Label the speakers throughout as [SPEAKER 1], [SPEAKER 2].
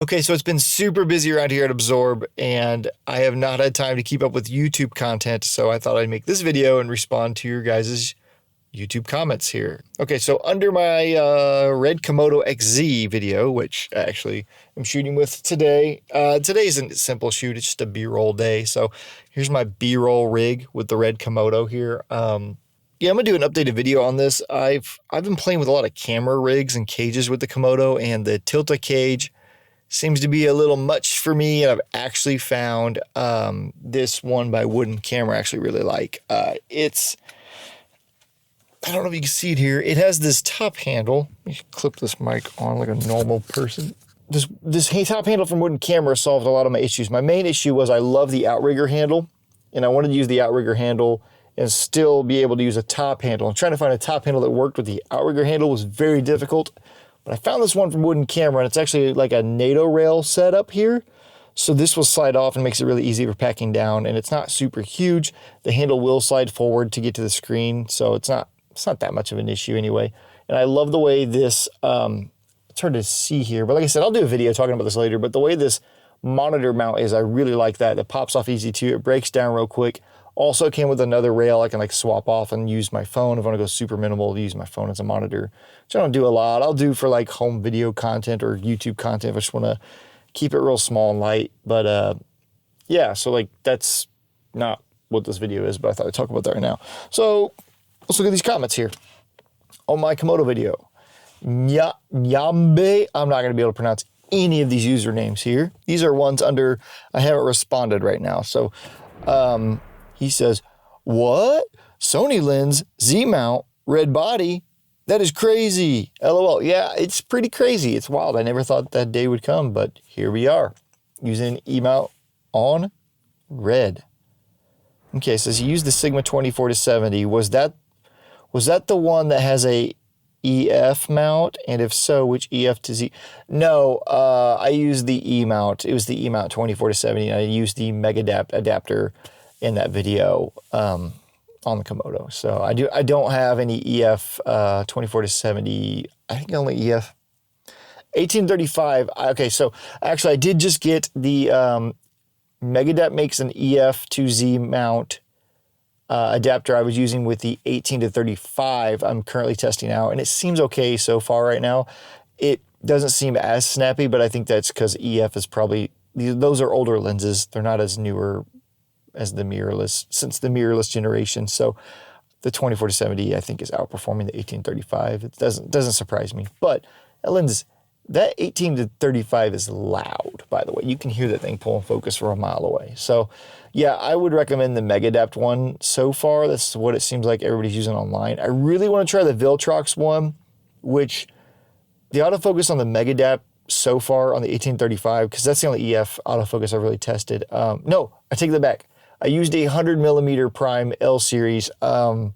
[SPEAKER 1] Okay, so it's been super busy around here at Absorb, and I have not had time to keep up with YouTube content, so I thought I'd make this video and respond to your guys' YouTube comments here. Okay, so under my Red Komodo XZ video, which I actually am shooting with today, today isn't a simple shoot, it's just a B-roll day, so here's my B-roll rig with the Red Komodo here. Yeah, I'm gonna do an updated video on this. I've been playing with a lot of camera rigs and cages with the Komodo, and the Tilta cage seems to be a little much for me, and I've actually found this one by Wooden Camera I actually really like. I don't know if you can see it here. It has this top handle. Let me clip this mic on like a normal person. This top handle from Wooden Camera solved a lot of my issues. My main issue was I love the outrigger handle, and I wanted to use the outrigger handle and still be able to use a top handle. And trying to find a top handle that worked with the outrigger handle was very difficult. But I found this one from Wooden Camera, and it's actually like a NATO rail setup here. So this will slide off and makes it really easy for packing down, and it's not super huge. The handle will slide forward to get to the screen, so it's not that much of an issue anyway. And I love the way this, it's hard to see here, but like I said, I'll do a video talking about this later, but the way this monitor mount is, I really like that. It pops off easy too. It breaks down real quick. Also came with another rail I can like swap off and use my phone. If I want to go super minimal, use my phone as a monitor, which I don't do a lot. I'll do for like home video content or YouTube content if I just want to keep it real small and light. But yeah, so like that's not what this video is, but I thought I'd talk about that right now. So let's look at these comments here on my Komodo video. Nyambe, I'm not going to be able to pronounce any of these usernames here. These are ones under, I haven't responded right now. So he says, what? Sony lens, Z-mount, red body? That is crazy. LOL. Yeah, it's pretty crazy. It's wild. I never thought that day would come, but here we are using E-mount on red. Okay, so he used the Sigma 24-70. Was that the one that has a EF mount? And if so, which EF to Z? No, I used the E mount. It was the E mount 24-70. And I used the Megadapt adapter in that video on the Komodo. So I don't have any EF 24-70. I think only EF 1835. Okay, so actually I did just get the Megadapt makes an EF to Z mount adapter I was using with the 18-35 I'm currently testing out, and it seems okay so far right now. It doesn't seem as snappy, but I think that's because EF is probably, those are older lenses. They're not as newer as the mirrorless, since the mirrorless generation. So the 24-70 I think is outperforming the 18-35. It doesn't surprise me. But that lens, that 18-35 is loud, by the way. You can hear that thing pulling focus from a mile away. So yeah, I would recommend the Megadapt one so far. That's what it seems like everybody's using online. I really want to try the Viltrox one, which the autofocus on the Megadapt so far on the 18-35, because that's the only EF autofocus I've really tested. No, I take that back. I used a 100mm prime L series, and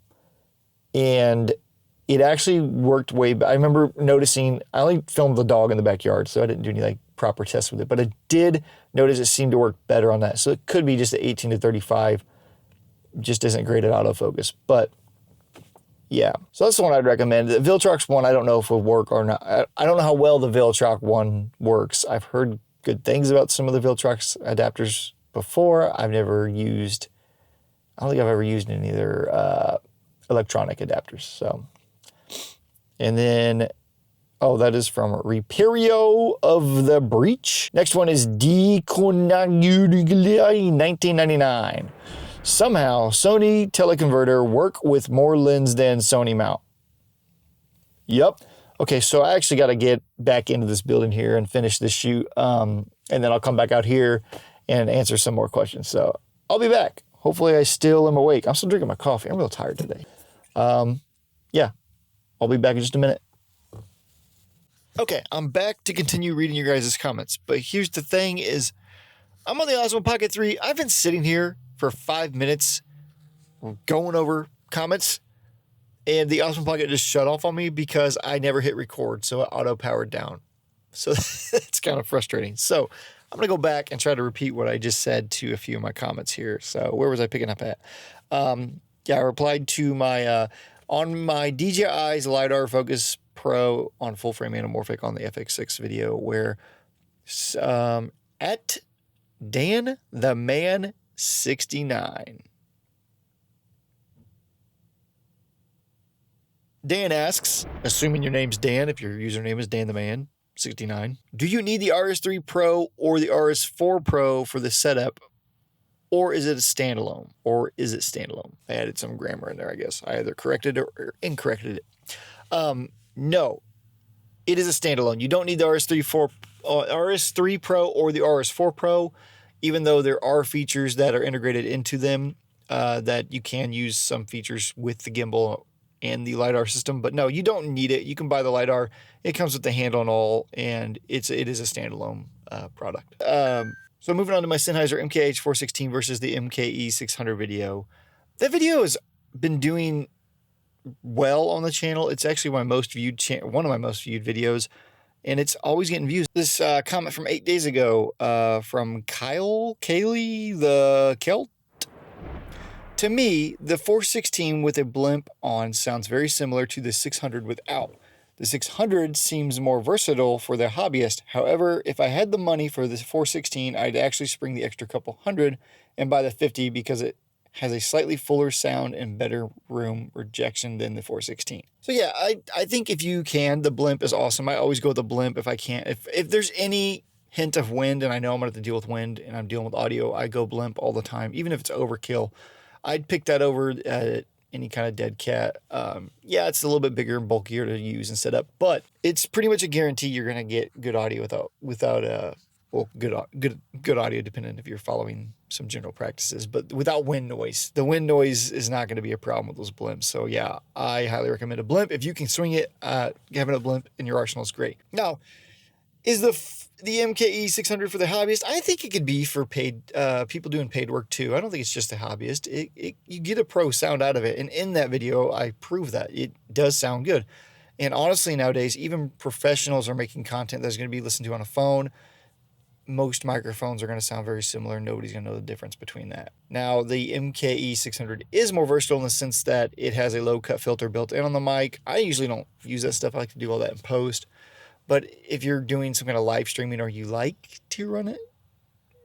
[SPEAKER 1] it actually worked way better. I remember noticing, I only filmed the dog in the backyard, so I didn't do any like proper tests with it, but I did notice it seemed to work better on that. So it could be just the 18-35 just isn't great at autofocus, but yeah. So that's the one I'd recommend. The Viltrox one, I don't know if it will work or not. I don't know how well the Viltrox one works. I've heard good things about some of the Viltrox adapters before. I don't think I've ever used any of their electronic adapters. So, and then, oh, that is from Reperio of the Breach. Next one is D-Konaguri 1999. Somehow, Sony teleconverter work with more lens than Sony mount. Yep. Okay, so I actually got to get back into this building here and finish this shoot. And then I'll come back out here and answer some more questions. So I'll be back. Hopefully I still am awake. I'm still drinking my coffee. I'm real tired today. Yeah, I'll be back in just a minute. Okay, I'm back to continue reading your guys' comments. But here's the thing is, I'm on the Osmo Pocket 3. I've been sitting here for 5 minutes going over comments, and the Osmo Pocket just shut off on me because I never hit record, so it auto-powered down. So it's kind of frustrating. So I'm going to go back and try to repeat what I just said to a few of my comments here. So where was I picking up at? Yeah, I replied to my, on my DJI's LiDAR Focus Pro on full frame anamorphic on the FX6 video, where At Dan the Man 69. Dan asks, assuming your name's Dan, if your username is Dan the Man 69, do you need the RS3 Pro or the RS4 Pro for the setup? Or is it a standalone? I added some grammar in there, I guess. I either corrected it or incorrected it. No, it is a standalone. You don't need the RS3 Pro or the RS4 Pro, even though there are features that are integrated into them that you can use some features with the gimbal and the LiDAR system. But no, you don't need it. You can buy the LiDAR. It comes with the handle and all, and it is a standalone product. So moving on to my Sennheiser MKH416 versus the MKE600 video. That video has been doing well on the channel. It's actually one of my most viewed videos, and it's always getting views. This comment from 8 days ago from Kaylee the Celt. To me, the 416 with a blimp on sounds very similar to the 600 without. The 600 seems more versatile for the hobbyist. However, if I had the money for the 416, I'd actually spring the extra couple hundred and buy the 50 because it has a slightly fuller sound and better room rejection than the 416. So yeah, I think if you can, the blimp is awesome. I always go with the blimp if I can. If there's any hint of wind, and I know I'm going to have to deal with wind and I'm dealing with audio, I go blimp all the time, even if it's overkill. I'd pick that over any kind of dead cat. Yeah, it's a little bit bigger and bulkier to use and set up, but it's pretty much a guarantee you're going to get good audio without good audio, depending if you're following some general practices, but without wind noise. The wind noise is not going to be a problem with those blimps. So yeah, I highly recommend a blimp. If you can swing it, having a blimp in your arsenal is great. Now, is the MKE 600 for the hobbyist? I think it could be for paid people doing paid work too. I don't think it's just the hobbyist. You get a pro sound out of it, and in that video, I prove that it does sound good. And honestly, nowadays, even professionals are making content that's going to be listened to on a phone. Most microphones are going to sound very similar. Nobody's going to know the difference between that. Now, the MKE 600 is more versatile in the sense that it has a low cut filter built in on the mic. I usually don't use that stuff. I like to do all that in post. But if you're doing some kind of live streaming or you like to run it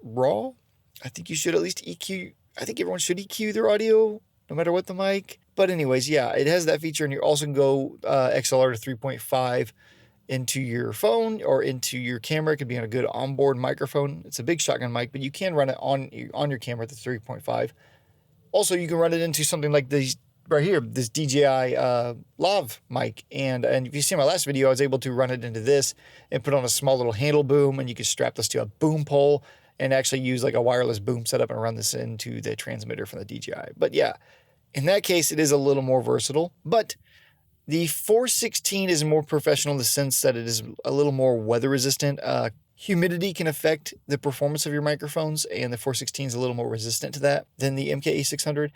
[SPEAKER 1] raw, I think you should at least EQ. I think everyone should EQ their audio no matter what the mic. But anyways, yeah, it has that feature, and you also can go XLR to 3.5 into your phone or into your camera. It could be on a good onboard microphone. It's a big shotgun mic, but you can run it on your camera at the 3.5. Also, you can run it into something like these right here, this DJI Lav mic. And if you see my last video, I was able to run it into this and put on a small little handle boom, and you can strap this to a boom pole and actually use like a wireless boom setup and run this into the transmitter from the DJI. But yeah, in that case, it is a little more versatile. But the 416 is more professional in the sense that it is a little more weather resistant. Humidity can affect the performance of your microphones, and the 416 is a little more resistant to that than the MKE 600.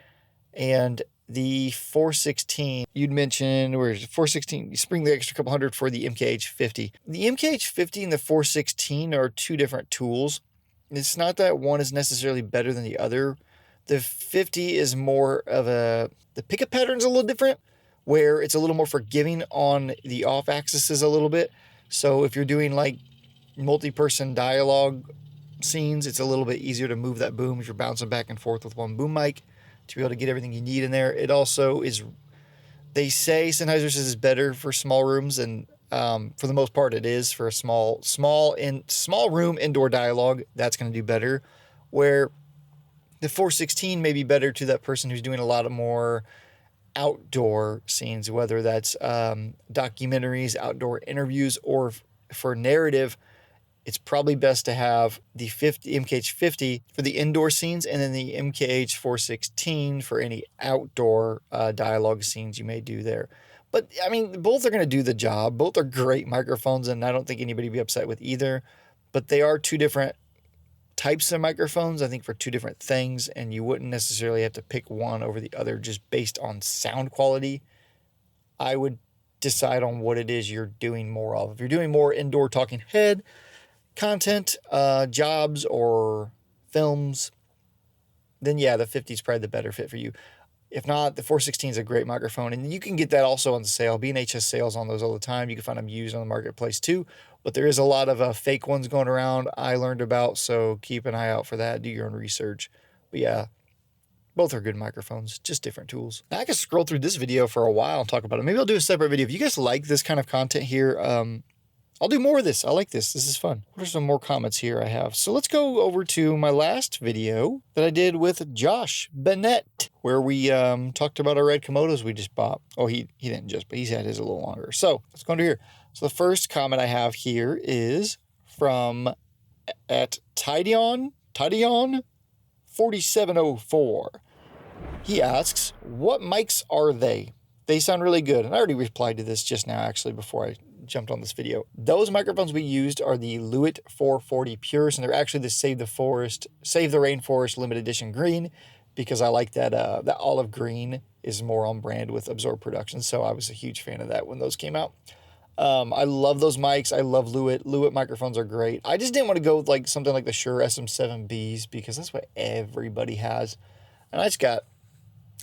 [SPEAKER 1] And the 416, you'd mentioned, where 416, you spring the extra couple hundred for the MKH50. The MKH50 and the 416 are two different tools. It's not that one is necessarily better than the other. The 50 is more of the pickup pattern's a little different, where it's a little more forgiving on the off axis a little bit. So if you're doing like multi-person dialogue scenes, it's a little bit easier to move that boom if you're bouncing back and forth with one boom mic to be able to get everything you need in there. It also is, they say Sennheiser says is better for small rooms, and for the most part it is for a small room indoor dialogue. That's going to do better, where the 416 may be better to that person who's doing a lot of more outdoor scenes, whether that's documentaries, outdoor interviews, or for narrative. It's probably best to have the MKH50 for the indoor scenes, and then the MKH 416 for any outdoor dialogue scenes you may do there. But I mean, both are going to do the job. Both are great microphones, and I don't think anybody would be upset with either. But they are two different types of microphones, I think, for two different things, and you wouldn't necessarily have to pick one over the other just based on sound quality. I would decide on what it is you're doing more of. If you're doing more indoor talking head content, jobs or films, then yeah, the 50 is probably the better fit for you. If not, the 416 is a great microphone, and you can get that also on sale. B&H has sales on those all the time. You can find them used on the marketplace too, but there is a lot of fake ones going around I learned about, so keep an eye out for that. Do your own research. But yeah, both are good microphones, just different tools. Now I can scroll through this video for a while and talk about it. Maybe I'll do a separate video. If you guys like this kind of content here, I'll do more of this. I like this. This is fun. What are some more comments here I have? So let's go over to my last video that I did with Josh Bennett, where we talked about our red Komodos we just bought. Oh, he didn't just, but he's had his a little longer. So let's go into here. So the first comment I have here is from at Tidion 4704. He asks, what mics are they? They sound really good. And I already replied to this just now, actually, before I jumped on this video. Those microphones we used are the Lewitt 440 Pures, and they're actually the Save the Rainforest limited edition green, because I like that that olive green is more on brand with Absorb Productions. So I was a huge fan of that when those came out. I love those mics. I love Lewitt. Lewitt microphones are great. I just didn't want to go with like something like the Shure SM7Bs because that's what everybody has. And I just got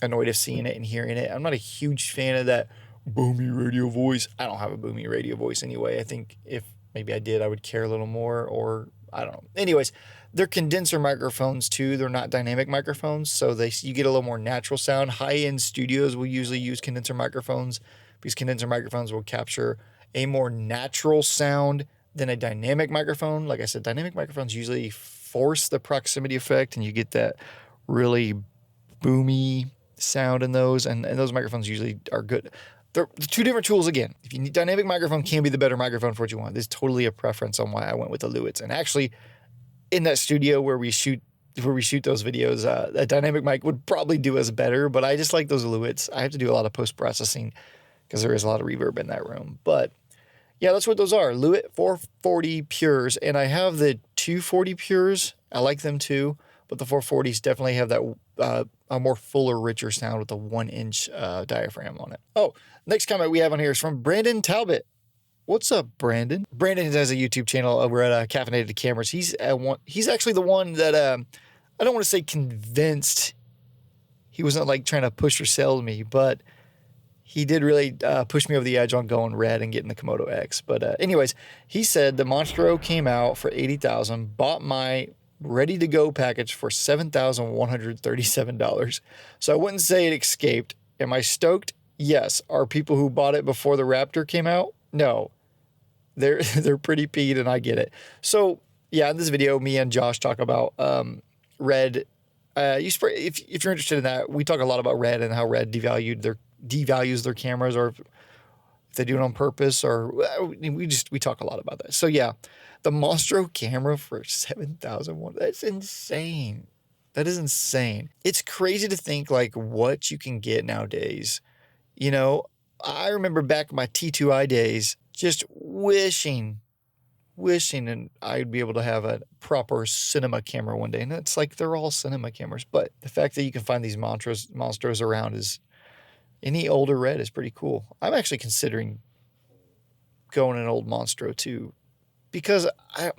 [SPEAKER 1] annoyed of seeing it and hearing it. I'm not a huge fan of that boomy radio voice. I don't have a boomy radio voice anyway. I think if maybe I did, I would care a little more, or I don't know. Anyways, they're condenser microphones too. They're not dynamic microphones, so you get a little more natural sound. High-end studios will usually use condenser microphones because condenser microphones will capture a more natural sound than a dynamic microphone. Like I said, dynamic microphones usually force the proximity effect, and you get that really boomy sound in those, and those microphones usually are good. They're two different tools again. If you need dynamic microphone, can be the better microphone for what you want. There's totally a preference on why I went with the Lewitts. And actually, in that studio where we shoot those videos, a dynamic mic would probably do us better. But I just like those Lewitts. I have to do a lot of post processing because there is a lot of reverb in that room. But yeah, that's what those are. Lewitt 440 Pures, and I have the 240 Pures. I like them too, but the 440s definitely have that a more fuller, richer sound with a 1-inch diaphragm on it. Oh, next comment we have on here is from Brandon Talbot. What's up, Brandon? Brandon has a YouTube channel over at Caffeinated Cameras. He's actually the one that I don't want to say convinced. He wasn't like trying to push or sell me, but he did really push me over the edge on going red and getting the Komodo X. But anyways, he said the Monstro came out for $80,000, bought my ready-to-go package for $7,137. So I wouldn't say it escaped. Am I stoked? Yes. Are people who bought it before the Raptor came out? No. They're pretty peed, and I get it. So yeah, in this video, me and Josh talk about Red. If you're interested in that, we talk a lot about Red and how Red devalues their cameras, or if they do it on purpose, or we talk a lot about that. So yeah, the Monstro camera for $7,001. That's insane. That is insane. It's crazy to think like what you can get nowadays. You know, I remember back in my T2i days, just wishing and I'd be able to have a proper cinema camera one day. And it's like they're all cinema cameras, but the fact that you can find these Monstros around is, any older Red is pretty cool. I'm actually considering going an old Monstro too, because I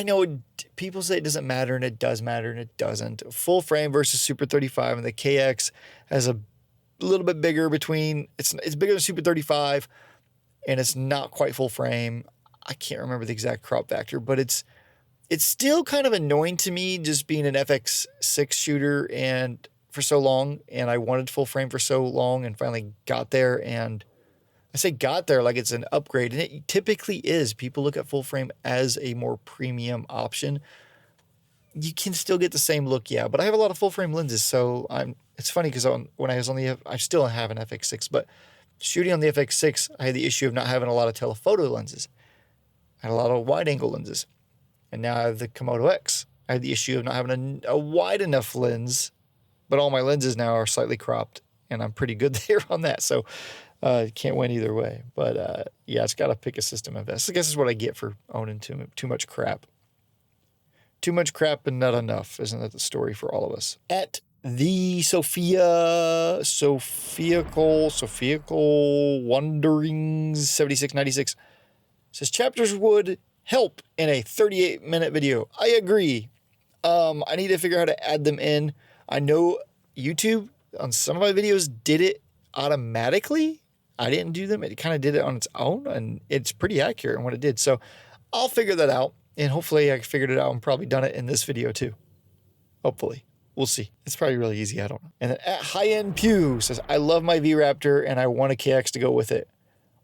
[SPEAKER 1] know people say it doesn't matter, and it does matter, and it doesn't. Full frame versus Super 35, and the KX has a little bit bigger between. It's bigger than Super 35, and it's not quite full frame. I can't remember the exact crop factor, but it's still kind of annoying to me, just being an FX6 shooter and for so long, and I wanted full frame for so long, and finally got there. And I say got there like it's an upgrade, and it typically is. People look at full frame as a more premium option. You can still get the same look, yeah, but I have a lot of full frame lenses, so it's funny because when I still have an FX6, but shooting on the FX6, I had the issue of not having a lot of telephoto lenses. I had a lot of wide angle lenses, and now I have the Komodo X. I had the issue of not having a wide enough lens, but all my lenses now are slightly cropped, and I'm pretty good there on that. So can't win either way. But yeah, it's got to pick a system of this. I guess is what I get for owning too much crap. Too much crap and not enough. Isn't that the story for all of us? At the Sophiacal Wanderings 7696 says chapters would help in a 38-minute video. I agree. I need to figure out how to add them in. I know YouTube on some of my videos did it automatically. I didn't do them. It kind of did it on its own, and it's pretty accurate in what it did. So I'll figure that out, and hopefully I figured it out and probably done it in this video too. Hopefully. We'll see. It's probably really easy. I don't know. And then at High End Pew says, I love my V-Raptor and I want a KX to go with it.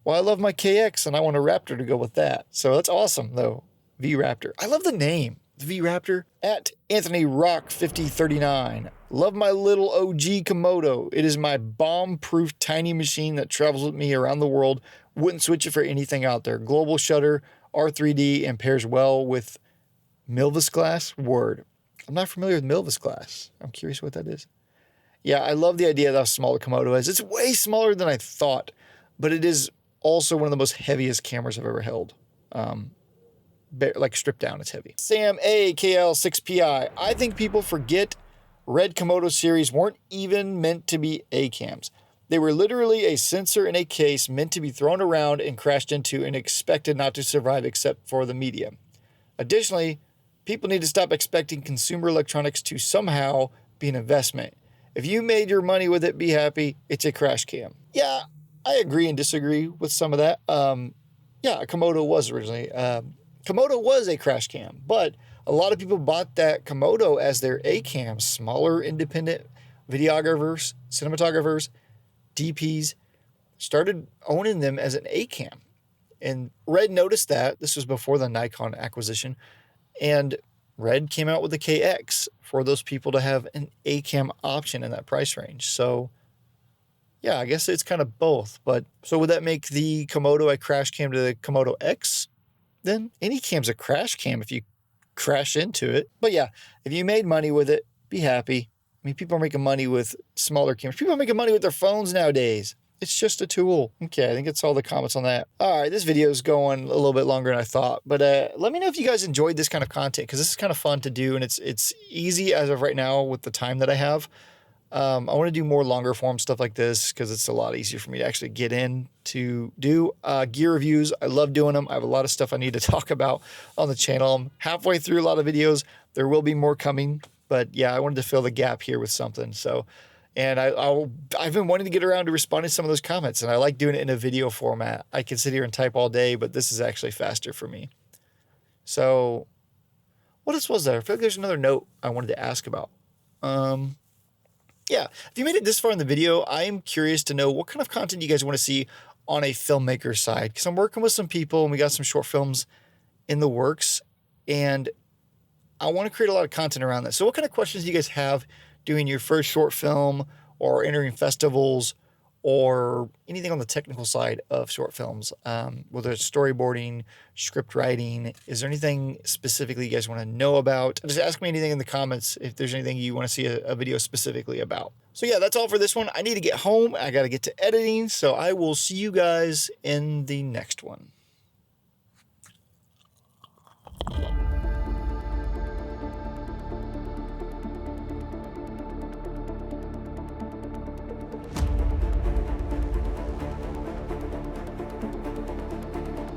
[SPEAKER 1] Well, I love my KX and I want a Raptor to go with that. So that's awesome though. V-Raptor. I love the name. The V-Raptor. At Anthony Rock 5039. Love my little OG Komodo. It is my bomb-proof tiny machine that travels with me around the world. Wouldn't switch it for anything out there. Global shutter, R3D, and pairs well with Milvus glass. Word. I'm not familiar with Milvus glass. I'm curious what that is. Yeah, I love the idea of how small the Komodo is. It's way smaller than I thought, but it is also one of the most heaviest cameras I've ever held. Like stripped down, it's heavy. Sam A, KL6PI. I think people forget Red Komodo series weren't even meant to be A-cams. They were literally a sensor in a case meant to be thrown around and crashed into and expected not to survive except for the media. Additionally, people need to stop expecting consumer electronics to somehow be an investment. If you made your money with it, be happy. It's a crash cam. Yeah, I agree and disagree with some of that. Yeah, Komodo was originally. Komodo was a crash cam, but a lot of people bought that Komodo as their A-cam. Smaller independent videographers, cinematographers, DPs started owning them as an A-cam. And Red noticed that. This was before the Nikon acquisition. And Red came out with the KX for those people to have an A-cam option in that price range. So, yeah, I guess it's kind of both. But so would that make the Komodo a crash cam to the Komodo X? Then any cam's a crash cam if you crash into it. But yeah, if you made money with it, be happy. I mean, people are making money with smaller cameras. People are making money with their phones nowadays. It's just a tool. Okay, I think that's all the comments on that. All right, this video is going a little bit longer than I thought, but let me know if you guys enjoyed this kind of content, because this is kind of fun to do, and it's easy as of right now with the time that I have. I want to do more longer form stuff like this because it's a lot easier for me to actually get in to do gear reviews. I love doing them. I have a lot of stuff I need to talk about on the channel. I'm halfway through a lot of videos. There will be more coming, but yeah, I wanted to fill the gap here with something. So. And I've been wanting to get around to responding to some of those comments, and I like doing it in a video format. I can sit here and type all day, but this is actually faster for me. So what else was there? I feel like there's another note I wanted to ask about. Yeah, if you made it this far in the video, I am curious to know what kind of content you guys want to see on a filmmaker side, because I'm working with some people and we got some short films in the works, and I want to create a lot of content around that. So what kind of questions do you guys have doing your first short film or entering festivals or anything on the technical side of short films, whether it's storyboarding, script writing? Is there anything specifically you guys want to know about? Just ask me anything in the comments if there's anything you want to see a video specifically about. So yeah, that's all for this one. I need to get home. I got to get to editing. So I will see you guys in the next one.